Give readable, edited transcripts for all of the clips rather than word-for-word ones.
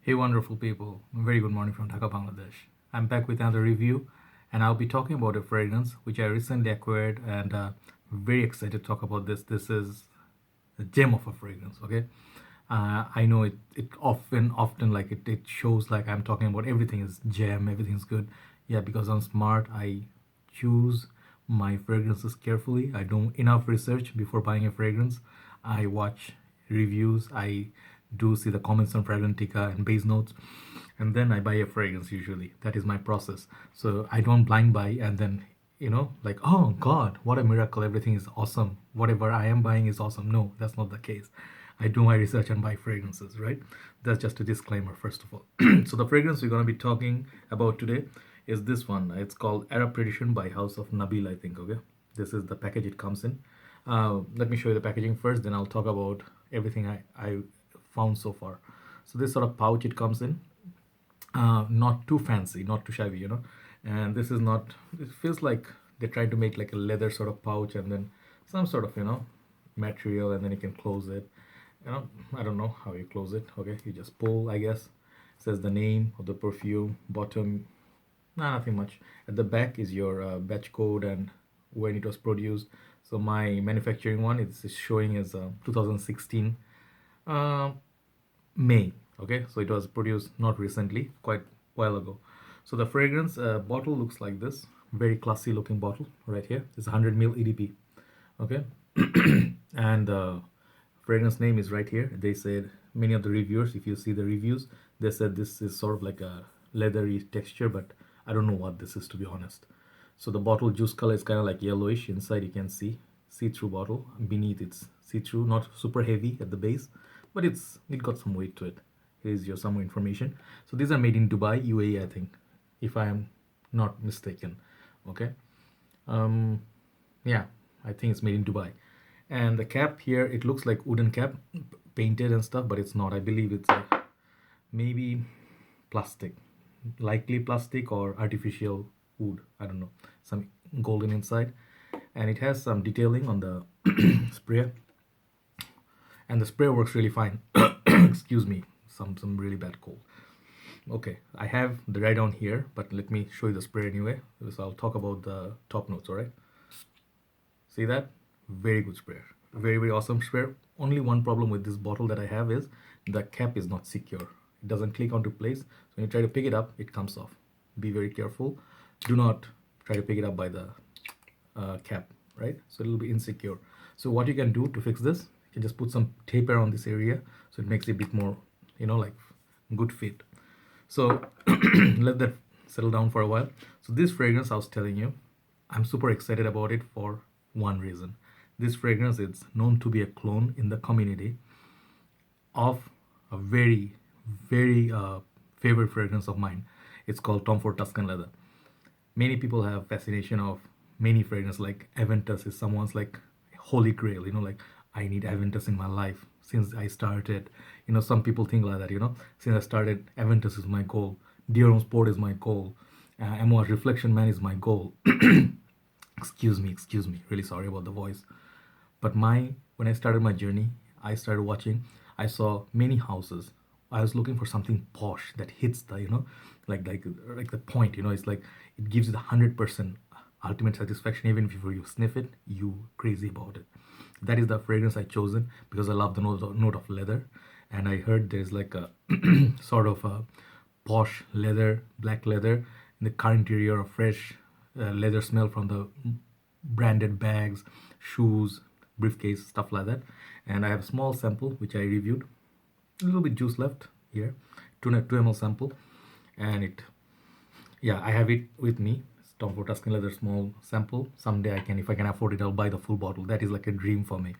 Hey, wonderful people. Very good morning from Dhaka, Bangladesh. I'm back with another review, and I'll be talking about a fragrance which I recently acquired, and very excited to talk about this. This is a gem of a fragrance. Okay, I know it often like it shows like I'm talking about everything is gem, everything's good. Yeah, because I'm smart. I choose my fragrances carefully. I do enough research before buying a fragrance. I watch reviews. I do see the comments on Fragrantica and base notes, and then I buy a fragrance. Usually, that is my process. So I don't blind buy and then like, oh God, what a miracle! Everything is awesome. Whatever I am buying is awesome. No, that's not the case. I do my research and buy fragrances, right? That's just a disclaimer, first of all. So the fragrance we're going to be talking about today is this one. It's called Arab Tradition by House of Nabeel, I think. Okay, this is the package it comes in. Let me show you the packaging first, then I'll talk about everything I found so far. So this sort of pouch it comes in, not too fancy, not too shabby. And this is not, it feels like they're trying to make like a leather sort of pouch and then some sort of material, and then you can close it. I don't know how you close it. Okay, you just pull, I guess. It says the name of the perfume, bottom. Nah, nothing much. At the back is your batch code and when it was produced. So my manufacturing one is showing as 2016 uh, May. Okay, so it was produced not recently, quite a while ago. So the fragrance bottle looks like this. Very classy looking bottle right here. It's 100 ml EDP. Okay, and fragrance name is right here. They said many of the reviewers, if you see the reviews, they said this is sort of like a leathery texture, but I don't know what this is, to be honest. So the bottle juice color is kind of like yellowish. Inside you can see-through bottle. Beneath it's see-through, not super heavy at the base, but it got some weight to it. Here's your some more information. So these are made in Dubai, UAE, I think, if I am not mistaken. Okay. Um, yeah, I think it's made in Dubai. And the cap here, it looks like wooden cap, painted and stuff, but it's not. I believe it's maybe plastic, likely plastic or artificial wood. I don't know. Some golden inside, and it has some detailing on the spray, and the spray works really fine. Excuse me, some really bad cold. Okay, I have the write down here, but let me show you the spray anyway. So I'll talk about the top notes. All right. See that? Very good sprayer. Very, very awesome sprayer. Only one problem with this bottle that I have is the cap is not secure. It doesn't click onto place. So when you try to pick it up, it comes off. Be very careful. Do not try to pick it up by the cap, right? So it'll be insecure. So what you can do to fix this, you can just put some tape around this area so it makes it a bit more, like good fit. So let that settle down for a while. So this fragrance I was telling you, I'm super excited about it for one reason. This fragrance is known to be a clone in the community of a very, very favorite fragrance of mine. It's called Tom Ford Tuscan Leather. Many people have fascination of many fragrances. Like Aventus is someone's like holy grail. Like I need Aventus in my life since I started. Some people think like that. Since I started, Aventus is my goal. Dior Sport is my goal. M1 Reflection Man is my goal. Excuse me. Really sorry about the voice. But when I started my journey, I started watching. I saw many houses. I was looking for something posh that hits the, like the point. It's like it gives you the 100% ultimate satisfaction. Even before you sniff it, you crazy about it. That is the fragrance I chosen because I love the note of leather, and I heard there's like a sort of a posh leather, black leather in the car interior, a fresh leather smell from the branded bags, shoes, briefcase, stuff like that. And I have a small sample which I reviewed. A little bit juice left here, 2 ml sample, and yeah, I have it with me. It's Tom Ford Tuscan Leather small sample. Someday if I can afford it, I'll buy the full bottle. That is like a dream for me.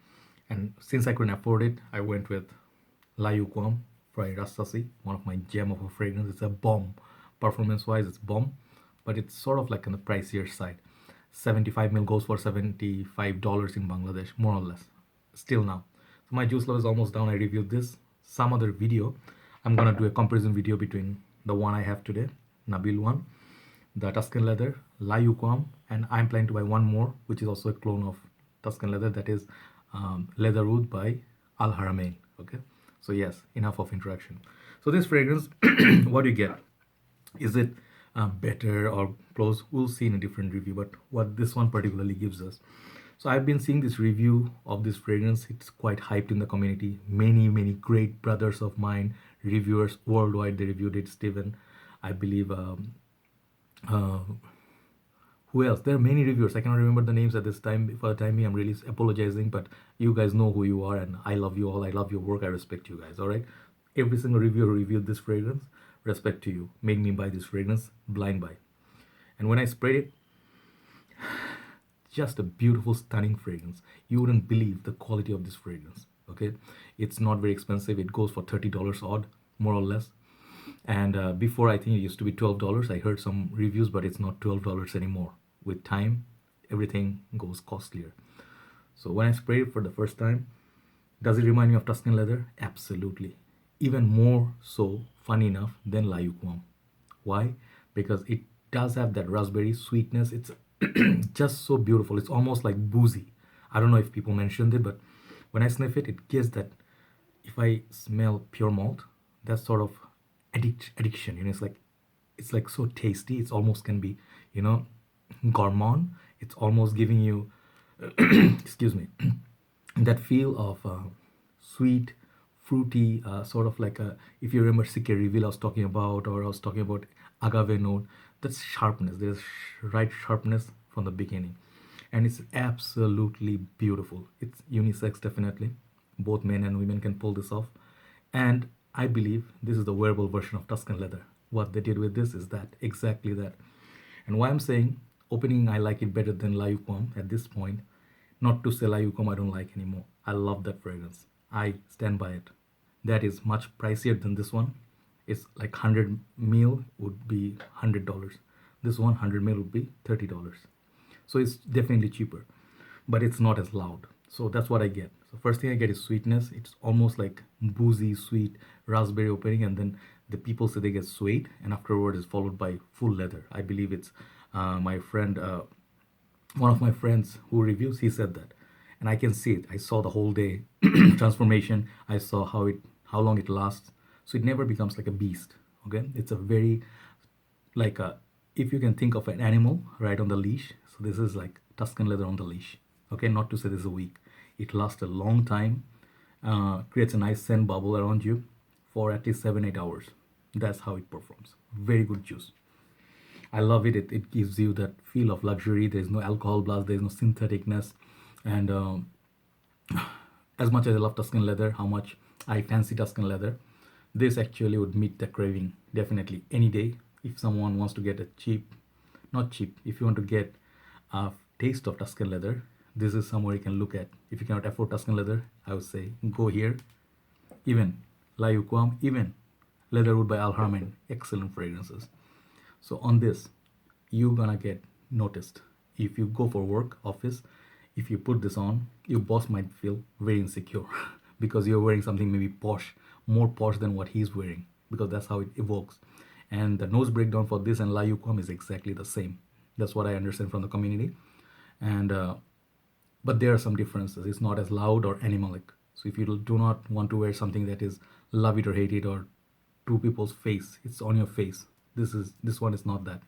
And since I couldn't afford it, I went with La Yuquam by Rastasi, one of my gem of a fragrance. It's a bomb. Performance wise, it's bomb, but it's sort of like on the pricier side. 75 ml goes for $75 in Bangladesh, more or less. Still now. So my juice level is almost down. I reviewed this. Some other video. I'm gonna do a comparison video between the one I have today, Nabeel one, the Tuscan Leather, La Yuquam, and I'm planning to buy one more, which is also a clone of Tuscan Leather. That is Leather Oud by Al Haramain. Okay. So yes, enough of introduction. So this fragrance, what do you get? Is it better or close? We'll see in a different review, but what this one particularly gives us. So I've been seeing this review of this fragrance. It's quite hyped in the community. Many great brothers of mine, reviewers worldwide, they reviewed it. Steven, I believe, uh, who else? There are many reviewers. I cannot remember the names at this time. For the time being, I'm really apologizing, but you guys know who you are, and I love you all. I love your work. I respect you guys. All right. Every single reviewer reviewed this fragrance. Respect to you. Made me buy this fragrance blind buy. And when I sprayed it, just a beautiful, stunning fragrance. You wouldn't believe the quality of this fragrance. Okay, it's not very expensive. It goes for $30 odd, more or less. And before, I think it used to be $12. I heard some reviews, but it's not $12 anymore. With time, everything goes costlier. So when I sprayed it for the first time, does it remind me of Tuscan leather? Absolutely. Even more so, funny enough, than Layuquam. Why? Because it does have that raspberry sweetness. It's just so beautiful. It's almost like boozy. I don't know if people mentioned it, but when I sniff it, it gives that. If I smell pure malt, that sort of addiction. It's like so tasty. It's almost can be, gourmand. It's almost giving you, excuse me, that feel of sweet, fruity, sort of like a. If you remember Sike Reveal, I was talking about, or I was talking about agave note. That's sharpness. There's right sharpness from the beginning, and it's absolutely beautiful. It's unisex, definitely. Both men and women can pull this off, and I believe this is the wearable version of Tuscan leather. What they did with this is that exactly that. And why I'm saying opening, I like it better than Layuquam at this point. Not to say Layuquam I don't like anymore. I love that fragrance. I stand by it. That is much pricier than this one. It's like 100 ml would be $100. This 100 ml would be $30. So it's definitely cheaper, but it's not as loud. So that's what I get. So first thing I get is sweetness. It's almost like boozy, sweet raspberry opening, and then the people say they get suede, and afterward is followed by full leather. I believe it's my friend, one of my friends who reviews. He said that, and I can see it. I saw the whole day transformation. I saw how long it lasts. So it never becomes like a beast. Okay, it's a very like a, if you can think of an animal right on the leash. So this is like Tuscan leather on the leash. Okay, not to say this is a week. It lasts a long time, creates a nice scent bubble around you for at least 7-8 hours. That's how it performs. Very good juice. I love it. It gives you that feel of luxury. There's no alcohol blast. There's no syntheticness. And as much as I love Tuscan leather, how much I fancy Tuscan leather, this actually would meet the craving definitely any day. If someone wants to get a cheap, not cheap, if you want to get a taste of Tuscan leather, this is somewhere you can look at. If you cannot afford Tuscan leather, I would say go here. Even Layuquam, even Leatherwood by Al Haramain, excellent fragrances. So on this, you're gonna get noticed. If you go for work, office, if you put this on, your boss might feel very insecure because you're wearing something maybe posh, more posh than what he's wearing, because that's how it evokes. And the nose breakdown for this and Layuquam is exactly the same. That's what I understand from the community. And but there are some differences. It's not as loud or animalic. So if you do not want to wear something that is love it or hate it or to people's face, it's on your face. This one is not that,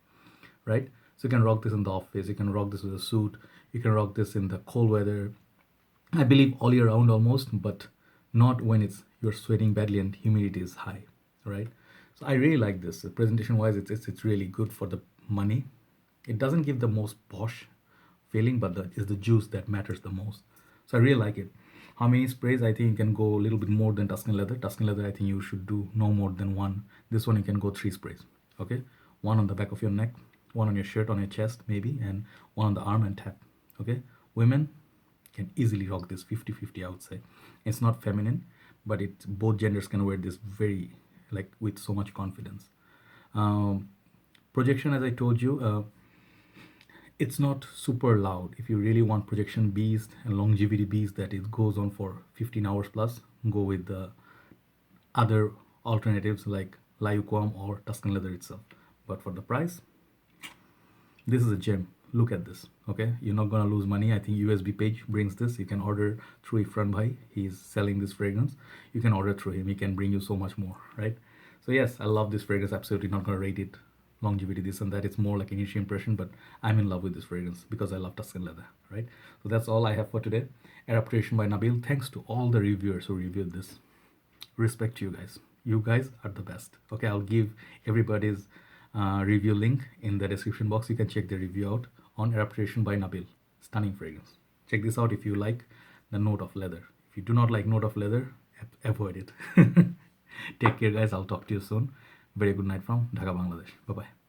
right? So you can rock this in the office. You can rock this with a suit. You can rock this in the cold weather. I believe all year round almost, but not when you're sweating badly and humidity is high, right? So I really like this. Presentation wise, it's really good for the money. It doesn't give the most posh feeling, but it's the juice that matters the most. So I really like it. How many sprays? I think you can go a little bit more than Tuscan leather. Tuscan leather, I think you should do no more than one. This one you can go 3 sprays. Okay, one on the back of your neck, one on your shirt, on your chest maybe, and one on the arm and tap. Okay, women can easily rock this 50-50. I would say it's not feminine, but it both genders can wear this very like with so much confidence. Projection, as I told you, it's not super loud. If you really want projection beast and longevity beast that it goes on for 15 hours plus, go with the other alternatives like Layuquam or Tuscan leather itself. But for the price, this is a gem. Look at this. Okay, you're not gonna lose money. I think USB page brings this. You can order through Ifran Bhai. He's selling this fragrance. You can order through him. He can bring you so much more, right? So yes, I love this fragrance. Absolutely not gonna rate it longevity, this and that. It's more like initial impression, but I'm in love with this fragrance because I love Tuscan leather, right? So that's all I have for today. Adaptation by Nabeel. Thanks to all the reviewers who reviewed this. Respect to you guys. You guys are the best. Okay, I'll give everybody's review link in the description box. You can check the review out on Adaptation by Nabeel. Stunning fragrance. Check this out if you like the note of leather. If you do not like note of leather, avoid it. Take care, guys. I'll talk to you soon. Very good night from Dhaka, Bangladesh. Bye bye.